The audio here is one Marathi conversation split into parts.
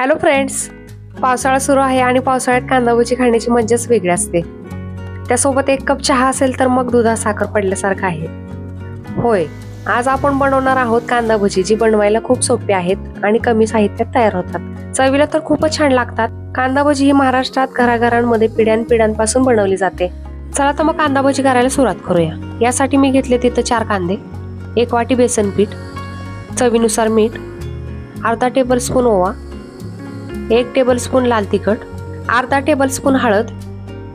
हॅलो फ्रेंड्स, पावसाळा सुरू आहे आणि पावसाळ्यात कांदा भजी खाण्याची मज्जाच वेगळी असते। त्यासोबत एक कप चहा असेल तर मग दुधात साखर पडल्यासारखं आहे। होय, आज आपण बनवणार आहोत कांदा भजी, जी बनवायला खूप सोपी आहेत आणि कमी साहित्यात तयार होतात। चवीला तर खूपच छान लागतात। कांदा भजी ही महाराष्ट्रात घराघरांमध्ये पिढ्यानपिढ्यांपासून बनवली जाते। चला तर मग कांदा भजी करायला सुरुवात करूया। यासाठी मी घेतले तिथं 4 कांदे, 1 वाटी बेसन पीठ, चवीनुसार मीठ, अर्धा टेबलस्पून ओवा, 1 टेबलस्पून लाल तिखट, अर्धा टेबलस्पून हळद।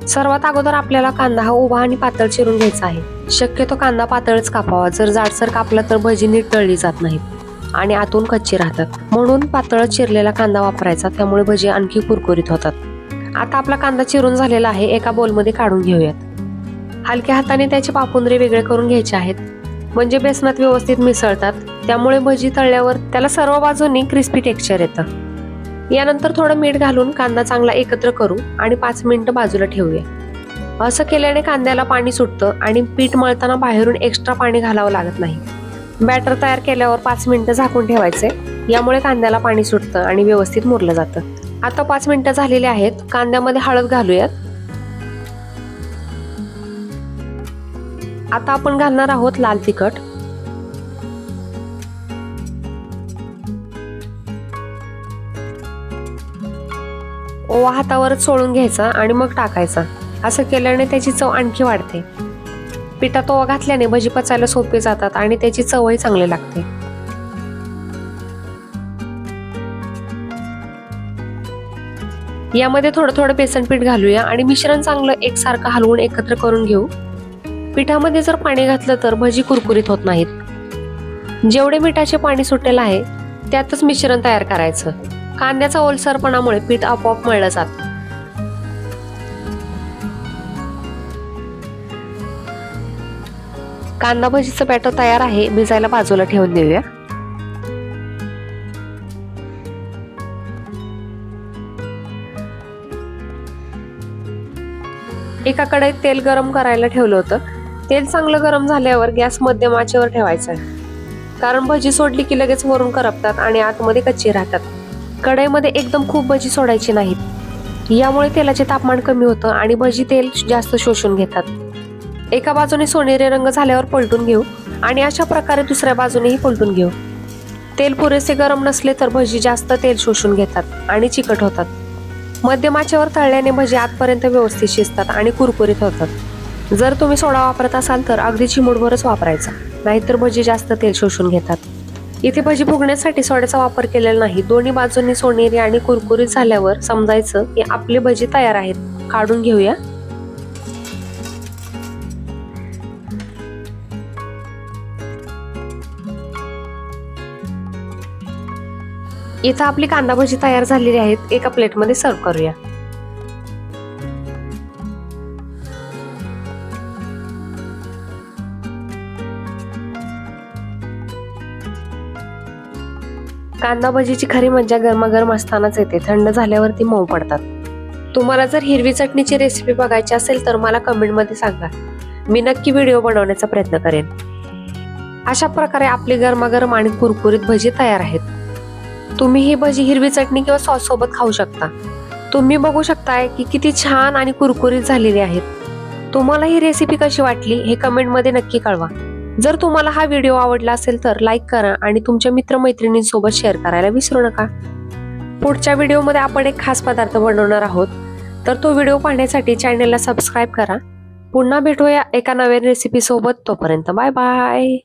सर्वात अगोदर आपल्याला कांदा हा उभा आणि पातळ चिरून घ्यायचा आहे। शक्यतो कांदा पातळच कापावा, जर जाडसर कापला तर भजी नीट तळली जात नाहीत आणि आतून कच्ची राहतात। म्हणून पातळ चिरलेला कांदा वापरायचा, त्यामुळे भजी आणखी कुरकुरीत होतात। आता आपला कांदा चिरून झालेला आहे, एका बोलमध्ये काढून घेऊयात। हलक्या हाताने त्याचे पापुंद्रे वेगळे करून घ्यायचे आहेत, म्हणजे बेसनात व्यवस्थित मिसळतात। त्यामुळे भजी तळल्यावर त्याला सर्व बाजूंनी क्रिस्पी टेक्स्चर येतं। यानंतर थोडं मीठ घालून कांदा चांगला एकत्र करू आणि 5 मिनिटं बाजूला ठेवूया। असं केल्याने कांद्याला पाणी सुटतं आणि पीठ मळताना बाहेरून एक्स्ट्रा पाणी घालावं लागत नाही। बॅटर तयार केल्यावर 5 मिनिटं झाकून ठेवायचे, यामुळे कांद्याला पाणी सुटतं आणि व्यवस्थित मुरलं जातं। आता 5 मिनिटं झालेली आहेत, कांद्यामध्ये हळद घालूयात। आता आपण घालणार आहोत लाल तिखट, ओवा हातावरच सोडून घ्यायचा आणि मग टाकायचा। असं केल्याने त्याची चव आणखी वाढते। पिठात ओवा घातल्याने भजी पचायला सोपे जातात आणि त्याची चवही चांगली लागते। यामध्ये थोडं बेसन पीठ घालूया आणि मिश्रण चांगलं एकसारखं हलवून एकत्र करून घेऊ। पिठामध्ये जर पाणी घातलं तर भजी कुरकुरीत होत नाहीत। जेवढे मिठाचे पाणी सुटेल आहे त्यातच मिश्रण तयार करायचं। कांद्याचा ओलसरपणामुळे पीठ आपोआप मळलं जातं। कांदा भजीचं बॅटर तयार आहे, भिजायला बाजूला ठेवून देऊया। एका कढईत तेल गरम करायला ठेवलं होतं। तेल चांगलं गरम झाल्यावर गॅस मध्यम आचेवर ठेवायचा आहे, कारण भजी सोडली की लगेच वरून करपतात आणि आतमध्ये कच्ची राहतात। कढईमध्ये एकदम खूप भजी सोडायची नाहीत, यामुळे तेलाचे तापमान कमी होतं आणि भजी तेल जास्त शोषून घेतात। एका बाजूने सोनेरी रंग झाल्यावर पलटून घेऊ आणि अशा प्रकारे दुसऱ्या बाजूनेही पलटून घेऊ। तेल पुरेसे गरम नसले तर भजी जास्त तेल शोषून घेतात आणि चिकट होतात। मध्यम आचेवर तळल्याने भजी आतपर्यंत व्यवस्थित शिजतात आणि कुरकुरीत होतात। जर तुम्ही सोडा वापरत असाल तर अगदी चिमूटभरच वापरायचा, नाहीतर भजी जास्त तेल शोषून घेतात। इथे भजी फुगण्यासाठी सोड्याचा वापर केलेला नाही। दोन्ही बाजूंनी सोनेरी आणि कुरकुरीत झाल्यावर समजायचं की आपले भजी तयार आहेत। काढून घेऊया। इथं आपली कांदा भजी तयार झालेली आहेत, एका प्लेटमध्ये सर्व करूया। कांदा भजीची खरी मज्जा गरमागरम असतानाच येते, थंड झाल्यावरती मऊ पडतात। तुम्हाला जर हिरवी चटणीची रेसिपी बघायची असेल तर मला कमेंटमध्ये सांगा, मी नक्की व्हिडिओ बनवण्याचा प्रयत्न करेन। अशा प्रकारे आपली गरमागरम आणि कुरकुरीत भजी तयार आहेत। तुम्ही ही भजी हिरवी चटणी किंवा सॉस सोबत खाऊ शकता। तुम्ही बघू शकताय की किती छान आणि कुरकुरीत झालेली आहेत। तुम्हाला ही रेसिपी कशी वाटली हे कमेंटमध्ये नक्की कळवा। जर तुम्हाला हा व्हिडिओ आवडला असेल तर लाईक करा आणि तुमच्या मित्रमैत्रिणींसोबत शेअर करायला विसरू नका। पुढच्या व्हिडिओमध्ये आपण एक खास पदार्थ बनवणार आहोत, तर तो व्हिडिओ पाहण्यासाठी चॅनलला सबस्क्राईब करा। पुन्हा भेटूया एका नवीन रेसिपी सोबत, तोपर्यंत बाय बाय।